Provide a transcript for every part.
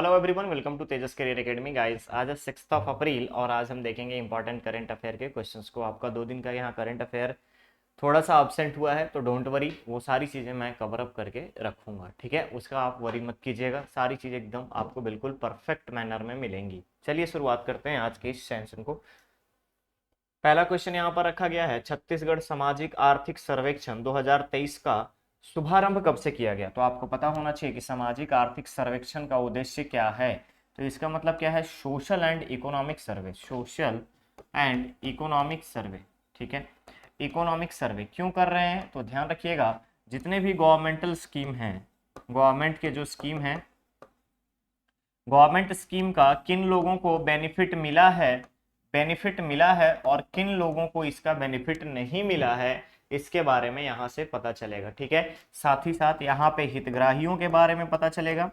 Hello everyone, welcome to Tejas career academy guys. आज है 6 April और आज हम देखेंगे इंपॉर्टेंट करंट अफेयर के क्वेश्चंस को। आपका 2 दिन का यहाँ करंट अफेयर थोड़ा सा अब्सेंट हुआ है, तो डोंट वरी, वो सारी चीज़ें मैं कवर अप करके रखूंगा। ठीक है, उसका आप वरी मत कीजिएगा, सारी चीज़ें एकदम आपको बिल्कुल परफेक्ट मैनर में मिलेंगी। चलिए शुरुआत करते हैं आज के इस सेशन को। पहला क्वेश्चन यहाँ पर रखा गया है, छत्तीसगढ़ सामाजिक आर्थिक सर्वेक्षण 2023 का शुभारंभ कब से किया गया। तो आपको पता होना चाहिए कि सामाजिक आर्थिक सर्वेक्षण का उद्देश्य क्या है। तो इसका मतलब क्या है, social and economic survey, social and economic survey. ठीक है, इकोनॉमिक सर्वे क्यों कर रहे हैं, तो ध्यान रखिएगा, जितने भी गवर्नमेंटल स्कीम हैं, गवर्नमेंट के जो स्कीम हैं, गवर्नमेंट स्कीम का किन लोगों को बेनिफिट मिला है और किन लोगों को इसका बेनिफिट नहीं मिला है, इसके बारे में यहाँ से पता चलेगा। ठीक है, साथ ही साथ यहाँ पे हितग्राहियों के बारे में पता चलेगा,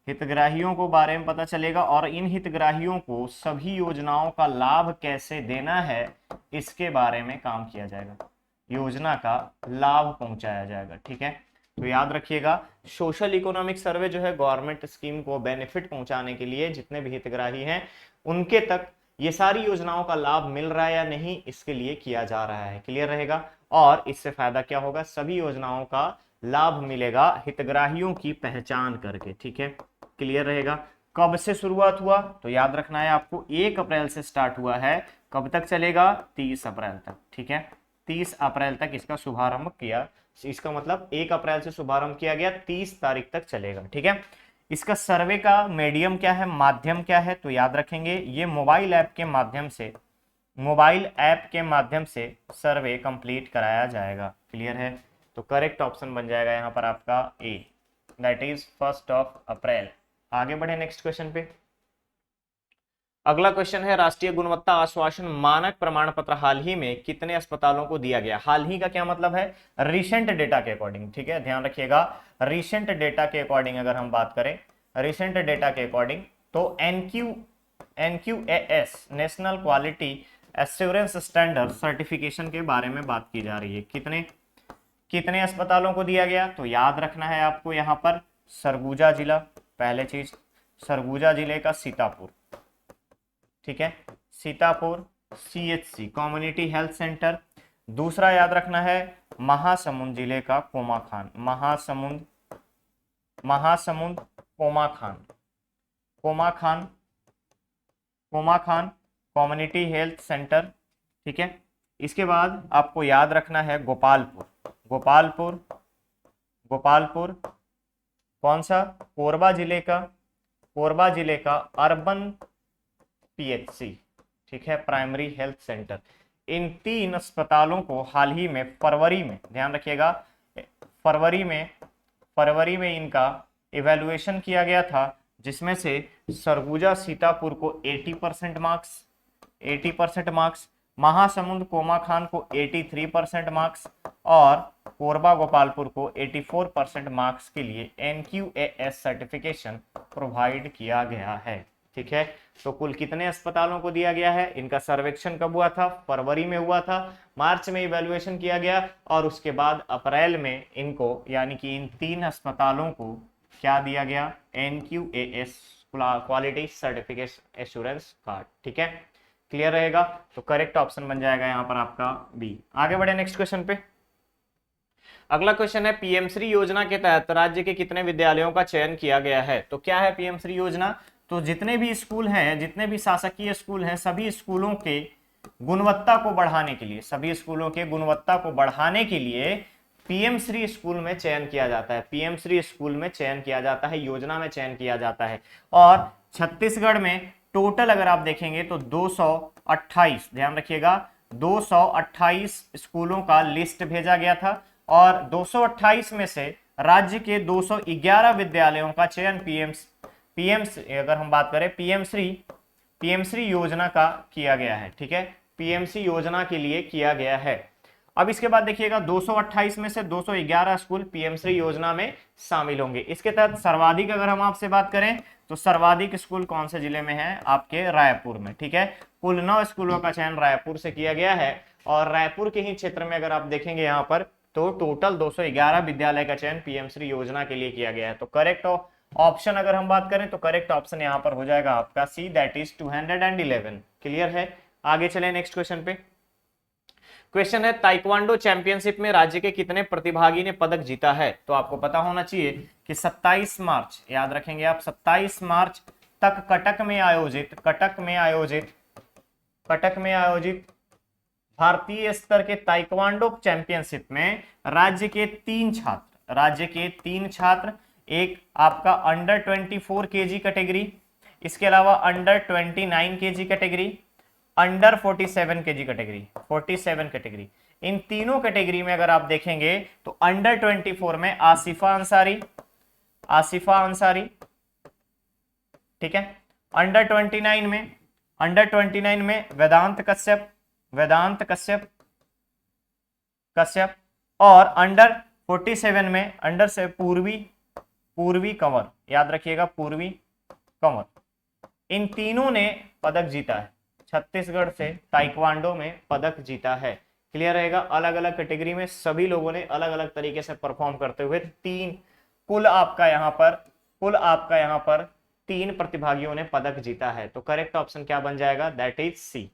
हितग्राहियों को बारे में पता चलेगा और इन हितग्राहियों को सभी योजनाओं का लाभ कैसे देना है, इसके बारे में काम किया जाएगा, योजना का लाभ पहुंचाया जाएगा। ठीक है, तो याद रखिएगा, सोशल इकोनॉमिक सर्वे जो है गवर्नमेंट स्कीम को बेनिफिट पहुंचाने के लिए जितने भी हितग्राही हैं उनके तक ये सारी योजनाओं का लाभ मिल रहा है या नहीं, इसके लिए किया जा रहा है। क्लियर रहेगा, और इससे फायदा क्या होगा, सभी योजनाओं का लाभ मिलेगा हितग्राहियों की पहचान करके। ठीक है, क्लियर रहेगा। कब से शुरुआत हुआ, तो याद रखना है आपको, 1 अप्रैल से स्टार्ट हुआ है। कब तक चलेगा, 30 अप्रैल तक। ठीक है, 30 अप्रैल तक इसका शुभारंभ किया, इसका मतलब 1 अप्रैल से शुभारंभ किया गया, 30 तारीख तक चलेगा। ठीक है, इसका सर्वे का मीडियम क्या है, माध्यम क्या है, तो याद रखेंगे ये मोबाइल ऐप के माध्यम से, मोबाइल ऐप के माध्यम से सर्वे कंप्लीट कराया जाएगा। क्लियर है, तो करेक्ट ऑप्शन बन जाएगा यहाँ पर आपका ए, दैट इज 1 अप्रैल। आगे बढ़े नेक्स्ट क्वेश्चन पे। अगला क्वेश्चन है, राष्ट्रीय गुणवत्ता आश्वासन मानक प्रमाण पत्र हाल ही में कितने अस्पतालों को दिया गया। हाल ही का क्या मतलब है, रिसेंट डेटा के अकॉर्डिंग। ठीक है, ध्यान रखिएगा, रिसेंट डेटा के अकॉर्डिंग अगर हम बात करें, रिसेंट डेटा के अकॉर्डिंग, तो NQAS national quality assurance standard certification के बारे में बात की जा रही है। कितने कितने अस्पतालों को दिया गया, तो याद रखना है आपको यहाँ पर सरगुजा जिला, पहले चीज सरगुजा जिले का सीतापुर। ठीक है, Sitapur CHC community health centre. दूसरा याद रखना है महासमुंद जिले का Komakhan, Mahasamund Komakhan, Komakhan Komakhan community health centre. ठीक है, इसके बाद आपको याद रखना है गोपालपुर, गोपालपुर गोपालपुर कौन सा, कोरबा जिले का अर्बन पीएचसी। ठीक है, प्राइमरी हेल्थ सेंटर। इन 3 अस्पतालों को हाल ही में फरवरी में, ध्यान रखिएगा, फरवरी में इनका इवैल्यूएशन किया गया था, जिसमें से सरगुजा सीतापुर को 80% मार्क्स, महासमुंद कोमाखान को 83% मार्क्स और कोरबा गोपालपुर को 84% मार्क्स के लिए एनक्यूएएस सर्टिफिकेशन प्रोवाइड किया गया है। ठीक है, तो कुल कितने अस्पतालों को दिया गया है, इनका सर्वेक्षण कब हुआ था, फरवरी में हुआ था, मार्च में इवैल्यूएशन किया गया और उसके बाद अप्रैल में इनको, यानी कि इन 3 अस्पतालों को क्या दिया गया, NQAS quality certification assurance card. ठीक है, क्लियर रहेगा, तो करेक्ट ऑप्शन बन जाएगा यहाँ पर आपका बी। आगे बढ़े नेक्स्ट क्वेश्चन पे। अगला क्वेश्चन है, पीएम श्री योजना के तहत राज्य के कितने विद्यालयों का चयन किया गया है। तो क्या है पीएम श्री योजना, तो जितने भी स्कूल हैं, जितने भी शासकीय स्कूल हैं, सभी स्कूलों के गुणवत्ता को बढ़ाने के लिए, सभी स्कूलों के गुणवत्ता को बढ़ाने के लिए पीएम श्री स्कूल में चयन किया जाता है, पीएम श्री स्कूल में चयन किया जाता है, योजना में चयन किया जाता है। और छत्तीसगढ़ में टोटल अगर आप देखेंगे तो 228, ध्यान रखिएगा, 228 स्कूलों का लिस्ट भेजा गया था और 228 में से राज्य के 211 विद्यालयों का चयन पीएम अगर हम बात करें पीएम श्री योजना का किया गया है। ठीक है, पीएम श्री योजना के लिए किया गया है। अब इसके बाद देखिएगा 228 में से 211 स्कूल पीएम श्री योजना में शामिल होंगे। इसके तहत सर्वाधिक अगर हम आपसे बात करें तो सर्वाधिक स्कूल कौन से जिले में है, आपके रायपुर में। ठीक है, कुल 9 स्कूलों का चयन रायपुर से किया गया है और रायपुर के ही क्षेत्र में अगर आप देखेंगे यहाँ पर तो टोटल 211 विद्यालय का चयन पीएम श्री योजना के लिए किया गया है। तो करेक्ट ऑप्शन अगर हम बात करें तो करेक्ट ऑप्शन यहाँ पर हो जाएगा आपका सी, दैट इज 211। क्लियर है? आगे चले नेक्स्ट क्वेश्चन पे। क्वेश्चन है ताइक्वांडो चैंपियनशिप में राज्य के कितने प्रतिभागी ने पदक जीता है? तो आपको पता होना चाहिए कि 27 मार्च, याद रखेंगे आप, 27 मार्च तक कटक में आयोजित भारतीय स्तर के ताइक्वांडो चैंपियनशिप में राज्य के तीन छात्र, एक आपका अंडर 24 केजी कैटेगरी, इसके अलावा under 29 KG category, under 47 KG category, इन तीनों कैटेगरी में अगर आप देखेंगे तो अंडर 24 में आसिफा अंसारी, ठीक है। अंडर 29 में वेदांत कश्यप, और अंडर 47 में पूर्वी कंवर, याद रखिएगा पूर्वी कंवर। इन तीनों ने पदक जीता है, छत्तीसगढ़ से ताइक्वांडो में पदक जीता है। क्लियर रहेगा? अलग अलग कैटेगरी में सभी लोगों ने अलग अलग तरीके से परफॉर्म करते हुए कुल आपका यहाँ पर 3 प्रतिभागियों ने पदक जीता है। तो करेक्ट ऑप्शन क्या बन जाएगा? That is C.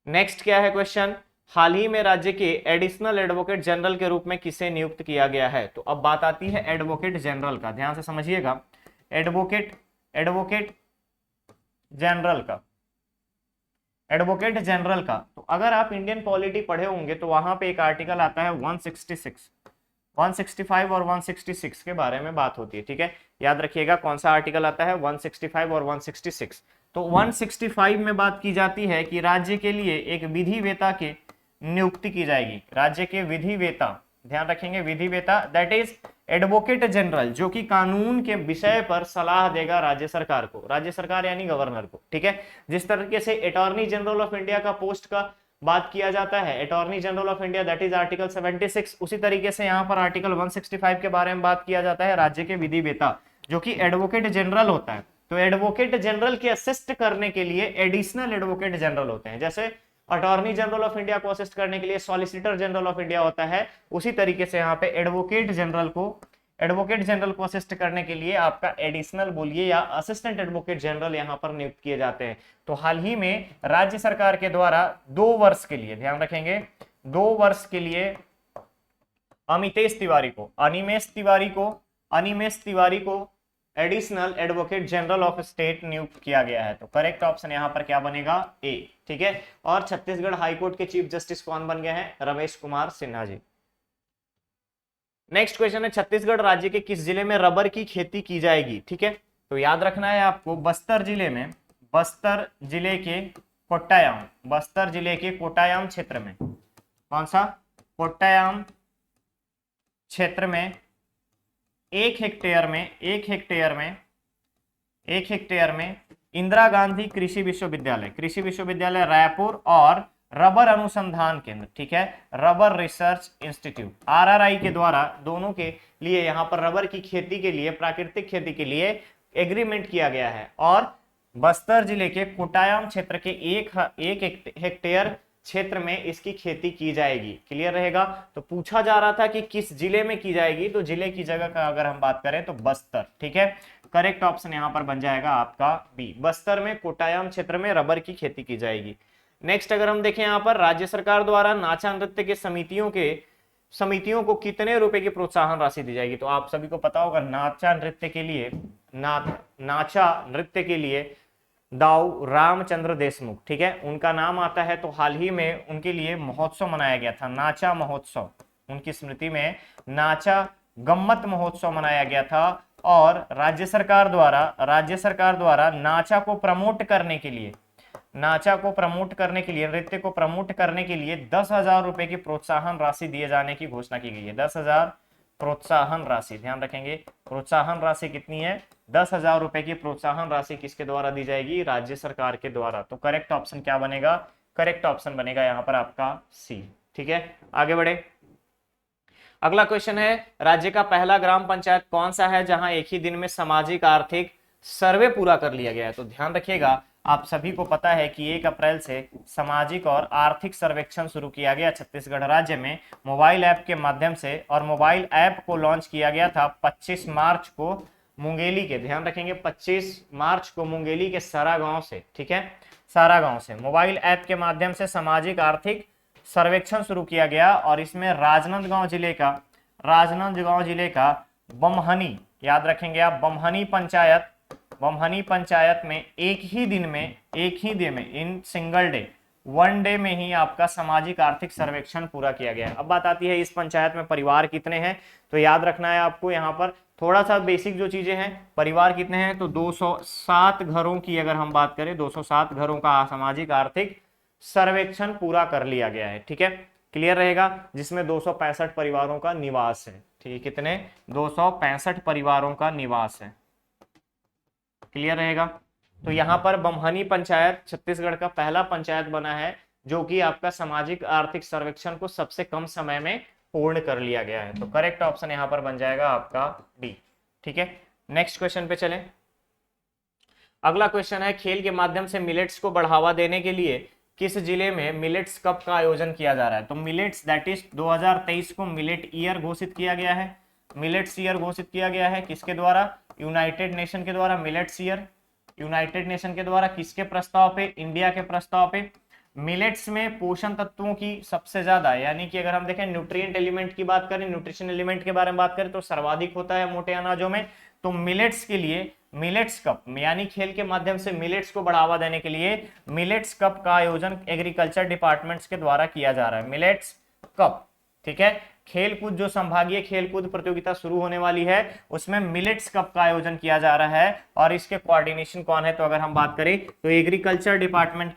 नेक्स्ट क्या है क्वेश्चन? हाल ही में राज्य के एडिशनल एडवोकेट जनरल के रूप में किसे नियुक्त किया गया है? तो अब बात आती है एडवोकेट जनरल का, ध्यान से समझिएगा। एडवोकेट जनरल का तो अगर आप इंडियन पॉलिटी पढ़े होंगे तो वहां पे एक आर्टिकल आता है 165 और 166 के बारे में बात होती है, ठीक है। याद रखिएगा कौन सा आर्टिकल आता है, 165 और 166। तो 165 में बात की जाती है कि राज्य के लिए एक विधिवेता की नियुक्ति की जाएगी। राज्य के विधिवेता, ध्यान रखेंगे विधिवेता, दैट इज एडवोकेट जनरल, जो कि कानून के विषय पर सलाह देगा राज्य सरकार को, राज्य सरकार यानी गवर्नर को, ठीक है। जिस तरीके से अटॉर्नी जनरल ऑफ इंडिया का पोस्ट का बात किया जाता है, attorney general of India, that is article 76, उसी तरीके से यहाँ पर आर्टिकल 165 के बारे में बात किया जाता है राज्य के विधिवेता, जो कि एडवोकेट जनरल होता है। तो एडवोकेट जनरल के असिस्ट करने के लिए एडिशनल एडवोकेट जनरल होते हैं। जैसे अटॉर्नी जनरल ऑफ इंडिया को असिस्ट करने के लिए सॉलिसिटर जनरल ऑफ इंडिया होता है, उसी तरीके से यहाँ पे एडवोकेट जनरल को असिस्ट करने के लिए आपका एडिशनल बोलिए या असिस्टेंट एडवोकेट जनरल यहाँ पर नियुक्त किए जाते हैं। तो हाल ही में राज्य सरकार के द्वारा 2 वर्ष के लिए, ध्यान रखेंगे 2 वर्ष के लिए अनिमेश तिवारी को additional advocate general of state नियुक्त किया गया है। तो करेक्ट ऑप्शन यहाँ पर क्या बनेगा? ए, ठीक है। और छत्तीसगढ़ हाईकोर्ट के चीफ जस्टिस कौन बन गए हैं? रमेश कुमार सिन्हा जी। नेक्स्ट क्वेश्चन है छत्तीसगढ़ राज्य के किस जिले में रबर की खेती की जाएगी? ठीक है, तो याद रखना है आपको बस्तर जिले के कोट्टायम क्षेत्र में, कौन सा? कोट्टायम क्षेत्र में 1 हेक्टेयर में इंदिरा गांधी कृषि विश्वविद्यालय रायपुर और रबर अनुसंधान केंद्र, ठीक है, रबर रिसर्च इंस्टीट्यूट RRI के द्वारा दोनों के लिए यहाँ पर रबर की खेती के लिए, प्राकृतिक खेती के लिए एग्रीमेंट किया गया है। और बस्तर जिले के कोट्टायम क्षेत्र के 1 हेक्टेयर क्षेत्र में इसकी खेती की जाएगी। क्लियर रहेगा? तो पूछा जा रहा था कि किस जिले में की जाएगी, तो जिले की जगह का अगर हम बात करें तो बस्तर, ठीक है। करेक्ट ऑप्शन यहाँ पर बन जाएगा आपका बी, बस्तर में कोट्टायम क्षेत्र में रबर की खेती की जाएगी। नेक्स्ट अगर हम देखें यहाँ पर राज्य सरकार द्वारा नाचा नृत्य के समितियों को कितने रुपए की प्रोत्साहन राशि दी जाएगी? तो आप सभी को पता होगा नाचा नृत्य के लिए दाऊ रामचंद्र देशमुख, ठीक है, उनका नाम आता है। तो हाल ही में उनके लिए महोत्सव मनाया गया था, नाचा महोत्सव, उनकी स्मृति में नाचा गम्मत महोत्सव मनाया गया था। और राज्य सरकार द्वारा नाचा को प्रमोट करने के लिए, नृत्य को प्रमोट करने के लिए 10,000 रुपए की प्रोत्साहन राशि दिए जाने की घोषणा की गई है। 10,000 प्रोत्साहन राशि, ध्यान रखेंगे प्रोत्साहन राशि कितनी है? 10,000 रुपए की प्रोत्साहन राशि किसके द्वारा दी जाएगी? राज्य सरकार के द्वारा। तो करेक्ट ऑप्शन क्या बनेगा? करेक्ट ऑप्शन बनेगा यहाँ पर आपका सी, ठीक है। आगे बढ़े, अगला क्वेश्चन है राज्य का पहला ग्राम पंचायत कौन सा है जहां एक ही दिन में सामाजिक आर्थिक सर्वे पूरा कर लिया गया है? तो ध्यान रखिएगा आप सभी को पता है कि 1 अप्रैल से सामाजिक और आर्थिक सर्वेक्षण शुरू किया गया छत्तीसगढ़ राज्य में मोबाइल ऐप के माध्यम से, और मोबाइल ऐप को लॉन्च किया गया था 25 मार्च को मुंगेली के, ध्यान रखेंगे 25 मार्च को मुंगेली के सारा गांव से, ठीक है, सारा गांव से मोबाइल ऐप के माध्यम से सामाजिक आर्थिक सर्वेक्षण शुरू किया गया और इसमें राजनांदगांव जिले का बमहनी, याद रखेंगे आप, बमहनी पंचायत में एक ही दिन में in single day, one day में ही आपका सामाजिक आर्थिक सर्वेक्षण पूरा किया गया है। अब बात आती है इस पंचायत में परिवार कितने हैं, तो याद रखना है आपको यहाँ पर थोड़ा सा बेसिक जो चीजें हैं, परिवार कितने हैं, तो 207 घरों की अगर हम बात करें, 207 घरों का सामाजिक आर्थिक सर्वेक्षण पूरा कर लिया गया है, ठीक है, क्लियर रहेगा, जिसमें 265 परिवारों का निवास है, ठीक है, कितने, 265 परिवारों का निवास है, क्लियर रहेगा। तो यहाँ पर बमहनी पंचायत छत्तीसगढ़ का पहला पंचायत बना है जो कि आपका सामाजिक आर्थिक सर्वेक्षण को सबसे कम समय में पूर्ण कर लिया गया है। तो करेक्ट ऑप्शन यहाँ पर बन जाएगा आपका डी, ठीक है। नेक्स्ट क्वेश्चन पे चलें। अगला क्वेश्चन है, खेल के माध्यम से मिलेट्स को बढ़ावा देने के लिए किस जिले में मिलेट्स कप का आयोजन किया जा रहा है। तो मिलेट्स दैट इज 2023 को मिलेट ईयर घोषित किया गया है, मिलेट्स ईयर घोषित किया गया है किसके द्वारा, यूनाइटेड नेशन के द्वारा। मिलेट्स ईयर यूनाइटेड नेशन के द्वारा, किसके प्रस्ताव पे, इंडिया के प्रस्ताव पे। मिलेट्स में पोषण तत्वों की सबसे ज्यादा, यानी कि अगर हम देखें न्यूट्रिएंट एलिमेंट की बात करें, न्यूट्रिशन एलिमेंट के बारे में बात करें तो सर्वाधिक होता है मोटे अनाजों में। तो मिलेट्स के लिए मिलेट्स कप, यानी खेल के माध्यम से मिलेट्स को बढ़ावा देने के लिए मिलेट्स कप का आयोजन एग्रीकल्चर डिपार्टमेंट्स के द्वारा किया जा रहा है, मिलेट्स कप, ठीक है। खेलकूद जो संभागीय खेलकूद प्रतियोगिता शुरू होने वाली है उसमें मिलेट्स कप का आयोजन किया जा रहा है और इसके कोऑर्डिनेशन कौन है, तो अगर हम बात करें तो एग्रीकल्चर डिपार्टमेंट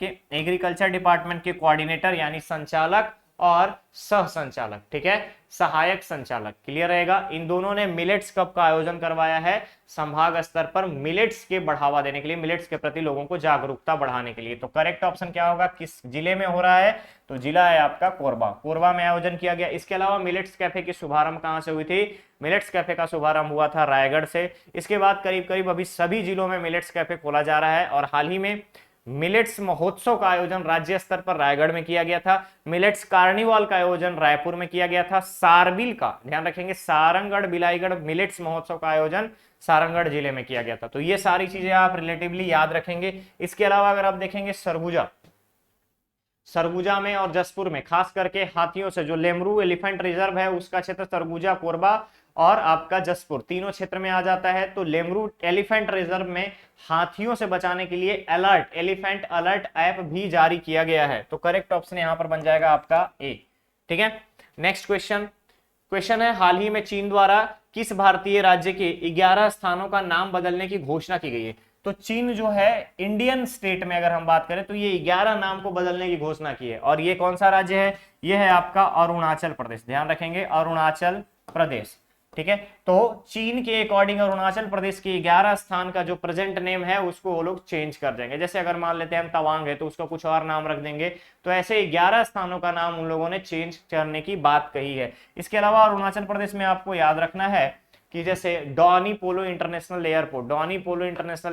के कोऑर्डिनेटर यानी संचालक और सह संचालक, ठीक है, सहायक संचालक, क्लियर रहेगा। इन दोनों ने मिलेट्स कप का आयोजन करवाया है संभाग स्तर पर मिलेट्स के बढ़ावा देने के लिए, मिलेट्स के प्रति लोगों को जागरूकता बढ़ाने के लिए। तो करेक्ट ऑप्शन क्या होगा, किस जिले में हो रहा है, तो जिला है आपका कोरबा में आयोजन किया गया। इसके अलावा मिलेट्स कैफे की शुभारंभ कहां से हुई थी, मिलेट्स कैफे का शुभारंभ हुआ था रायगढ़ से। इसके बाद करीब करीब अभी सभी जिलों में मिलेट्स कैफे खोला जा रहा है और हाल ही में मिलेट्स महोत्सव का आयोजन राज्य स्तर पर रायगढ़ में किया गया था। मिलेट्स कार्निवाल का आयोजन रायपुर में किया गया था। सारबिल का, ध्यान रखेंगे, सारंगढ़ बिलाईगढ़ मिलेट्स महोत्सव का आयोजन सारंगढ़ जिले में किया गया था। तो ये सारी चीजें आप रिलेटिवली याद रखेंगे। इसके अलावा अगर आप देखेंगे सरगुजा में और जसपुर में खास करके हाथियों से, जो लेमरू एलिफेंट रिजर्व है उसका क्षेत्र सरगुजा, कोरबा और आपका जसपुर तीनों क्षेत्र में आ जाता है। तो लेमरू एलिफेंट रिजर्व में हाथियों से बचाने के लिए एलिफेंट अलर्ट ऐप भी जारी किया गया है। तो करेक्ट ऑप्शन यहां पर बन जाएगा आपका ए, ठीक है। नेक्स्ट क्वेश्चन है, हाल ही में चीन द्वारा किस भारतीय राज्य के 11 स्थानों का नाम बदलने की घोषणा की गई है। तो चीन जो है इंडियन स्टेट में अगर हम बात करें तो ये 11 नाम को बदलने की घोषणा की है और ये कौन सा राज्य है, ये है आपका अरुणाचल प्रदेश, ध्यान रखेंगे अरुणाचल प्रदेश, ठीक है। तो चीन के अकॉर्डिंग अरुणाचल प्रदेश के 11 स्थान का जो प्रेजेंट नेम है उसको वो लोग चेंज कर देंगे। जैसे अगर मान लेते हैं हम तवांग है तो उसका कुछ और नाम रख देंगे। तो ऐसे 11 स्थानों का नाम उन लोगों ने चेंज करने की बात कही है। इसके अलावा अरुणाचल प्रदेश में आपको याद रखना है कि जैसे डॉनी पोलो इंटरनेशनल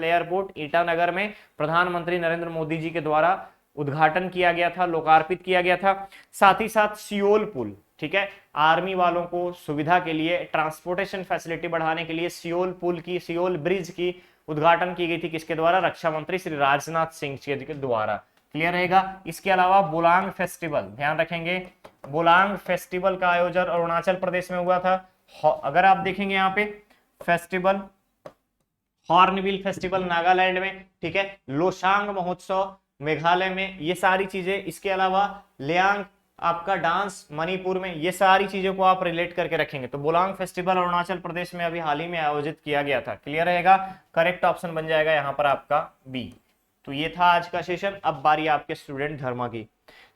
एयरपोर्ट ईटानगर में प्रधानमंत्री नरेंद्र मोदी जी के द्वारा उद्घाटन किया गया था, लोकार्पित किया गया था। साथ ही साथ सियोल पुल, ठीक है, आर्मी वालों को सुविधा के लिए ट्रांसपोर्टेशन फैसिलिटी बढ़ाने के लिए सियोल ब्रिज की उद्घाटन की गई थी, किसके द्वारा, रक्षा मंत्री श्री राजनाथ सिंह जी के द्वारा, क्लियर रहेगा। इसके अलावा बोलांग फेस्टिवल, ध्यान रखेंगे बोलांग फेस्टिवल का आयोजन अरुणाचल प्रदेश में हुआ था। अगर आप देखेंगे यहाँ पे फेस्टिवल, हॉर्नबिल फेस्टिवल नागालैंड में, ठीक है, लोसांग महोत्सव मेघालय में, ये सारी चीजें। इसके अलावा लियांग आपका डांस मणिपुर में, ये सारी चीजों को आप रिलेट करके रखेंगे। तो बोलांग फेस्टिवल अरुणाचल प्रदेश में अभी हाल ही में आयोजित किया गया था, क्लियर रहेगा। करेक्ट ऑप्शन बन जाएगा यहाँ पर आपका बी। तो ये था आज का सेशन। अब बारी आपके स्टूडेंट धर्मा की।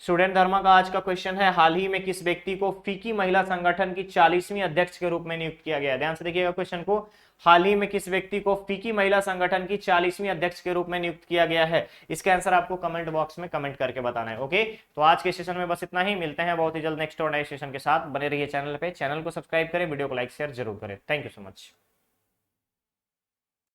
स्टूडेंट धर्मा का आज का क्वेश्चन है, हाल ही में किस व्यक्ति को फीकी महिला संगठन की 40वीं अध्यक्ष के रूप में नियुक्त किया गया। ध्यान से देखिएगा क्वेश्चन को, हाल ही में किस व्यक्ति को फीकी महिला संगठन की 40वीं अध्यक्ष के रूप में नियुक्त किया गया है। इसका आंसर आपको कमेंट बॉक्स में कमेंट करके बताना है। ओके, तो आज के सेशन में बस इतना ही, मिलते हैं बहुत ही जल्द नेक्स्ट और नए सेशन के साथ। बने रहिए चैनल पे, चैनल को सब्सक्राइब करें, वीडियो को लाइक शेयर जरूर करें। Thank you so much.